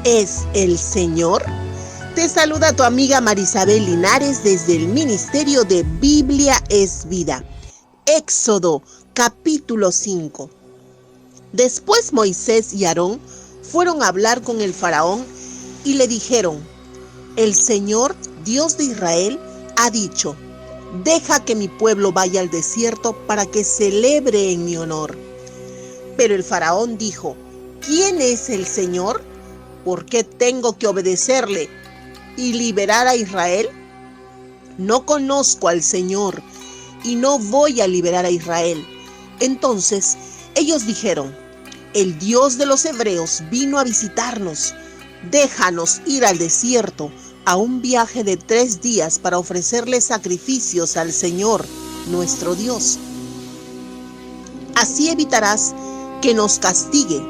es el Señor? Te saluda tu amiga Marisabel Linares desde el Ministerio de Biblia es Vida. Éxodo, capítulo 5. Después Moisés y Aarón fueron a hablar con el faraón y le dijeron: el Señor, Dios de Israel, ha dicho: deja que mi pueblo vaya al desierto para que celebre en mi honor. Pero el faraón dijo: ¿quién es el Señor? ¿Por qué tengo que obedecerle y liberar a Israel? No conozco al Señor y no voy a liberar a Israel. Entonces ellos dijeron: el Dios de los hebreos vino a visitarnos. Déjanos ir al desierto a un viaje de 3 días para ofrecerle sacrificios al Señor, nuestro Dios. Así evitarás que nos castigue,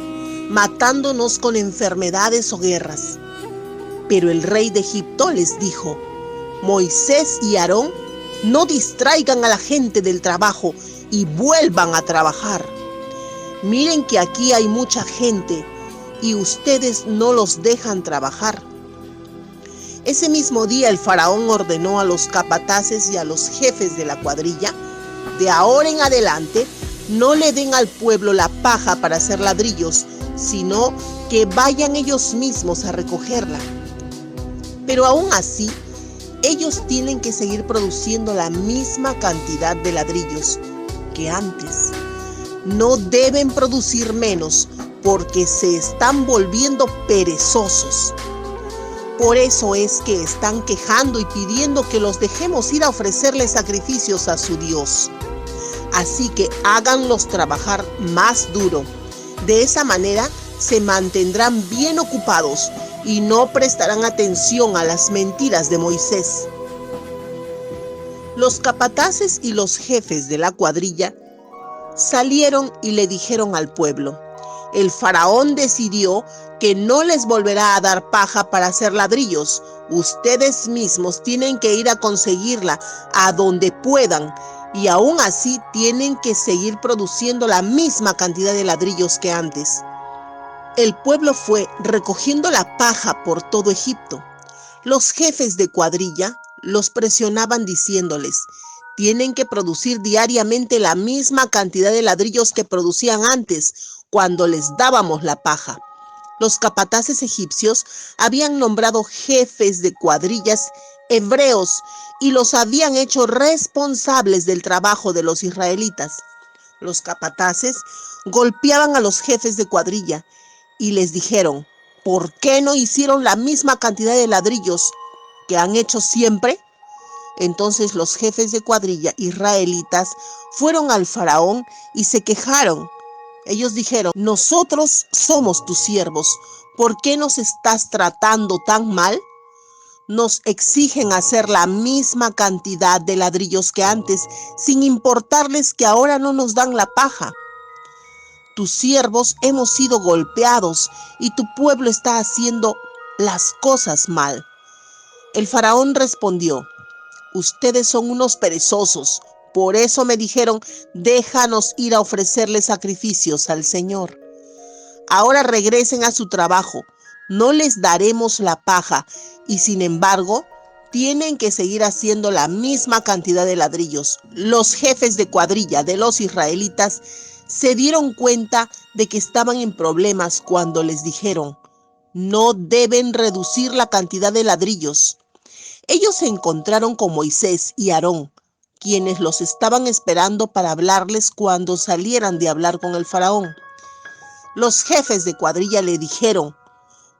matándonos con enfermedades o guerras. Pero el rey de Egipto les dijo: Moisés y Aarón, no distraigan a la gente del trabajo y vuelvan a trabajar. Miren que aquí hay mucha gente y ustedes no los dejan trabajar. Ese mismo día el faraón ordenó a los capataces y a los jefes de la cuadrilla: de ahora en adelante no le den al pueblo la paja para hacer ladrillos, sino que vayan ellos mismos a recogerla. Pero aún así, ellos tienen que seguir produciendo la misma cantidad de ladrillos que antes. No deben producir menos porque se están volviendo perezosos. Por eso es que están quejando y pidiendo que los dejemos ir a ofrecerles sacrificios a su Dios. Así que háganlos trabajar más duro. De esa manera se mantendrán bien ocupados y no prestarán atención a las mentiras de Moisés. Los capataces y los jefes de la cuadrilla salieron y le dijeron al pueblo: el faraón decidió que no les volverá a dar paja para hacer ladrillos. Ustedes mismos tienen que ir a conseguirla a donde puedan, y aún así tienen que seguir produciendo la misma cantidad de ladrillos que antes. El pueblo fue recogiendo la paja por todo Egipto. Los jefes de cuadrilla los presionaban diciéndoles: tienen que producir diariamente la misma cantidad de ladrillos que producían antes, cuando les dábamos la paja. Los capataces egipcios habían nombrado jefes de cuadrillas hebreos y los habían hecho responsables del trabajo de los israelitas. Los capataces golpeaban a los jefes de cuadrilla y les dijeron: ¿por qué no hicieron la misma cantidad de ladrillos que han hecho siempre? Entonces los jefes de cuadrilla israelitas fueron al faraón y se quejaron. Ellos dijeron: nosotros somos tus siervos, ¿por qué nos estás tratando tan mal? Nos exigen hacer la misma cantidad de ladrillos que antes, sin importarles que ahora no nos dan la paja. Tus siervos hemos sido golpeados y tu pueblo está haciendo las cosas mal. El faraón respondió: ustedes son unos perezosos, por eso me dijeron: déjanos ir a ofrecerle sacrificios al Señor. Ahora regresen a su trabajo, no les daremos la paja, y sin embargo, tienen que seguir haciendo la misma cantidad de ladrillos. Los jefes de cuadrilla de los israelitas se dieron cuenta de que estaban en problemas cuando les dijeron: no deben reducir la cantidad de ladrillos. Ellos se encontraron con Moisés y Aarón, quienes los estaban esperando para hablarles cuando salieran de hablar con el faraón. Los jefes de cuadrilla le dijeron: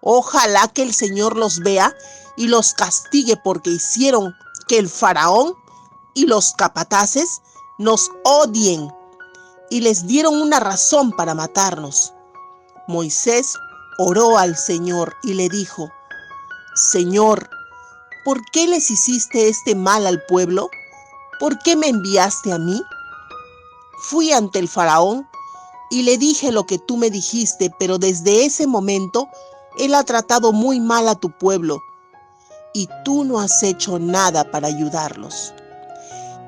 ojalá que el Señor los vea y los castigue porque hicieron que el faraón y los capataces nos odien, y les dieron una razón para matarnos. Moisés oró al Señor y le dijo: Señor, ¿por qué les hiciste este mal al pueblo? ¿Por qué me enviaste a mí? Fui ante el faraón y le dije lo que tú me dijiste, pero desde ese momento él ha tratado muy mal a tu pueblo y tú no has hecho nada para ayudarlos.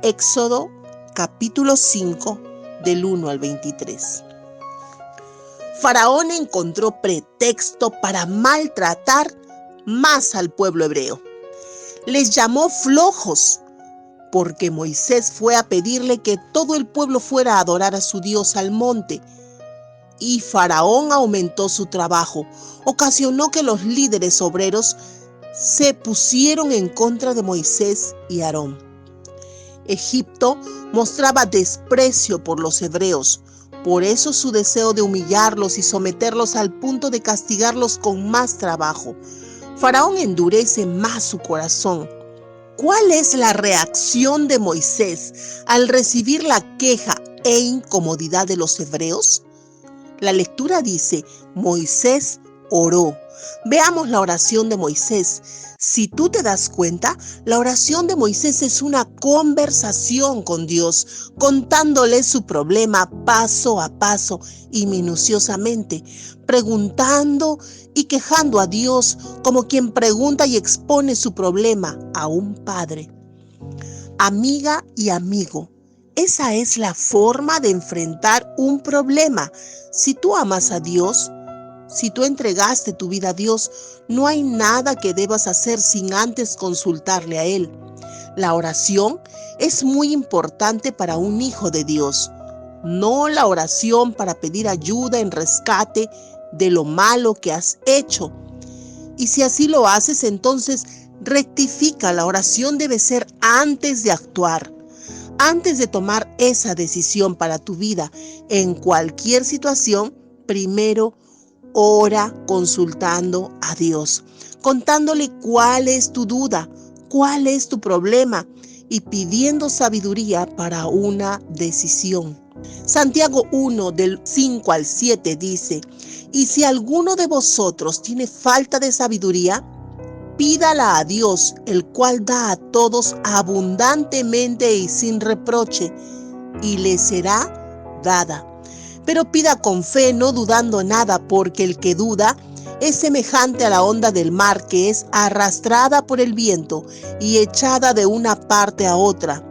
Éxodo capítulo 5 del 1 al 23. Faraón encontró pretexto para maltratar más al pueblo hebreo. Les llamó flojos, porque Moisés fue a pedirle que todo el pueblo fuera a adorar a su Dios al monte. Y Faraón aumentó su trabajo, ocasionó que los líderes obreros se pusieron en contra de Moisés y Aarón. Egipto mostraba desprecio por los hebreos, por eso su deseo de humillarlos y someterlos al punto de castigarlos con más trabajo. Faraón endurece más su corazón. ¿Cuál es la reacción de Moisés al recibir la queja e incomodidad de los hebreos? La lectura dice, Moisés oró. Veamos la oración de Moisés. Si tú te das cuenta, la oración de Moisés es una conversación con Dios, contándole su problema paso a paso y minuciosamente, preguntando y quejando a Dios como quien pregunta y expone su problema a un padre. Amiga y amigo, esa es la forma de enfrentar un problema. Si tú amas a Dios, si tú entregaste tu vida a Dios, no hay nada que debas hacer sin antes consultarle a Él. La oración es muy importante para un hijo de Dios, no la oración para pedir ayuda en rescate de lo malo que has hecho. Y si así lo haces, entonces rectifica. La oración debe ser antes de actuar. Antes de tomar esa decisión para tu vida en cualquier situación, primero ora consultando a Dios, contándole cuál es tu duda, cuál es tu problema y pidiendo sabiduría para una decisión. Santiago 1 del 5 al 7 dice, y si alguno de vosotros tiene falta de sabiduría, pídala a Dios, el cual da a todos abundantemente y sin reproche, y le será dada. Pero pida con fe, no dudando nada, porque el que duda es semejante a la onda del mar, que es arrastrada por el viento y echada de una parte a otra.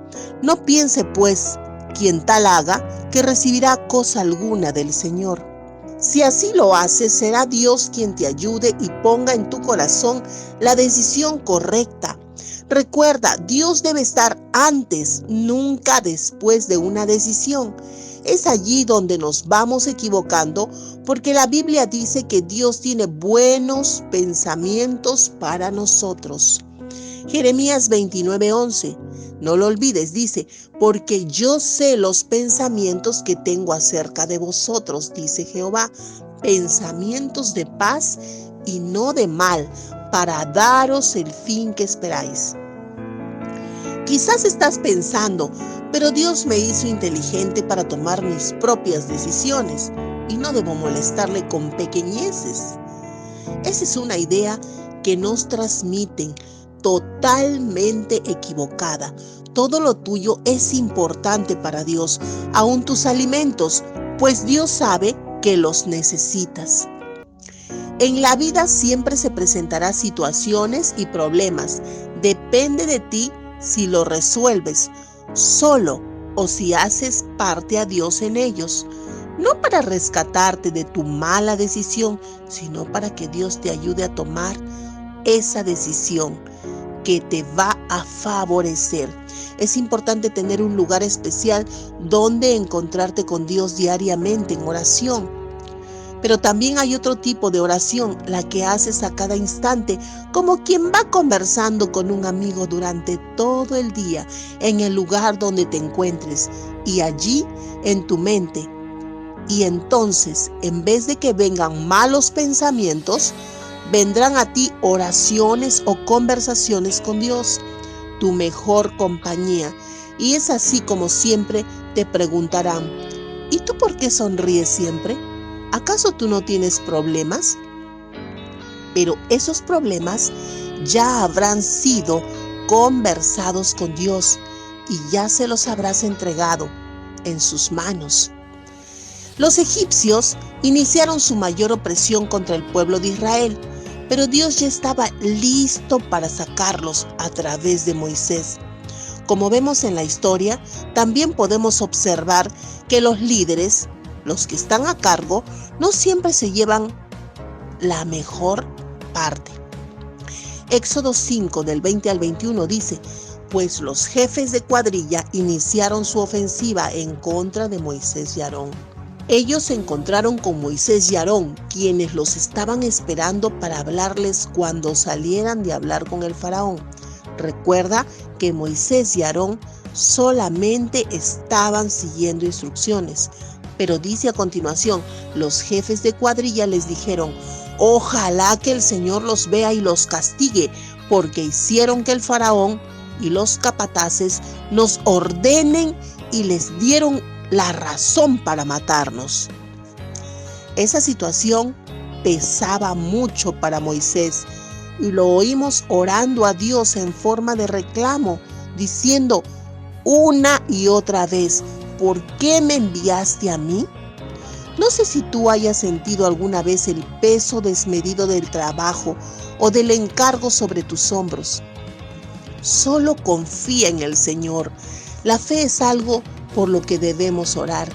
No piense, pues, quien tal haga, que recibirá cosa alguna del Señor. Si así lo haces, será Dios quien te ayude y ponga en tu corazón la decisión correcta. Recuerda, Dios debe estar antes, nunca después de una decisión. Es allí donde nos vamos equivocando, porque la Biblia dice que Dios tiene buenos pensamientos para nosotros. Jeremías 29:11. No lo olvides, dice, porque yo sé los pensamientos que tengo acerca de vosotros, dice Jehová, pensamientos de paz y no de mal, para daros el fin que esperáis. Quizás estás pensando, pero Dios me hizo inteligente para tomar mis propias decisiones y no debo molestarle con pequeñeces. Esa es una idea que nos transmiten totalmente equivocada. Todo lo tuyo es importante para Dios, aun tus alimentos, pues Dios sabe que los necesitas. En la vida siempre se presentarán situaciones y problemas. Depende de ti si lo resuelves solo o si haces parte a Dios en ellos. No para rescatarte de tu mala decisión, sino para que Dios te ayude a tomar esa decisión que te va a favorecer. Es importante tener un lugar especial donde encontrarte con Dios diariamente en oración. Pero también hay otro tipo de oración, la que haces a cada instante, como quien va conversando con un amigo durante todo el día en el lugar donde te encuentres y allí en tu mente. Y entonces, en vez de que vengan malos pensamientos, vendrán a ti oraciones o conversaciones con Dios, tu mejor compañía. Y es así como siempre te preguntarán, ¿y tú por qué sonríes siempre? ¿Acaso tú no tienes problemas? Pero esos problemas ya habrán sido conversados con Dios y ya se los habrás entregado en sus manos. Los egipcios iniciaron su mayor opresión contra el pueblo de Israel, pero Dios ya estaba listo para sacarlos a través de Moisés. Como vemos en la historia, también podemos observar que los líderes, los que están a cargo no siempre se llevan la mejor parte. Éxodo 5 del 20 al 21 dice: pues los jefes de cuadrilla iniciaron su ofensiva en contra de Moisés y Aarón. Ellos se encontraron con Moisés y Aarón, quienes los estaban esperando para hablarles cuando salieran de hablar con el faraón. Recuerda que Moisés y Aarón solamente estaban siguiendo instrucciones, pero dice a continuación: los jefes de cuadrilla les dijeron: ojalá que el Señor los vea y los castigue, porque hicieron que el faraón y los capataces nos ordenen y les dieron la razón para matarnos. Esa situación pesaba mucho para Moisés y lo oímos orando a Dios en forma de reclamo, diciendo una y otra vez: ¿por qué me enviaste a mí? No sé si tú hayas sentido alguna vez el peso desmedido del trabajo o del encargo sobre tus hombros. Solo confía en el Señor. La fe es algo por lo que debemos orar.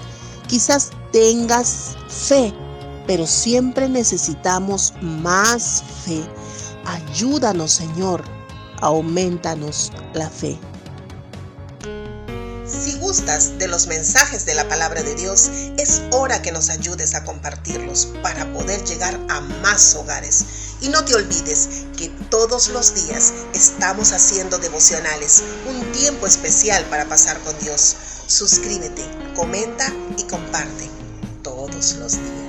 Quizás tengas fe, pero siempre necesitamos más fe. Ayúdanos, Señor. Aumentanos la fe. Si gustas de los mensajes de la palabra de Dios, es hora que nos ayudes a compartirlos para poder llegar a más hogares. Y no te olvides que todos los días estamos haciendo devocionales, un tiempo especial para pasar con Dios. Suscríbete, comenta y comparte todos los días.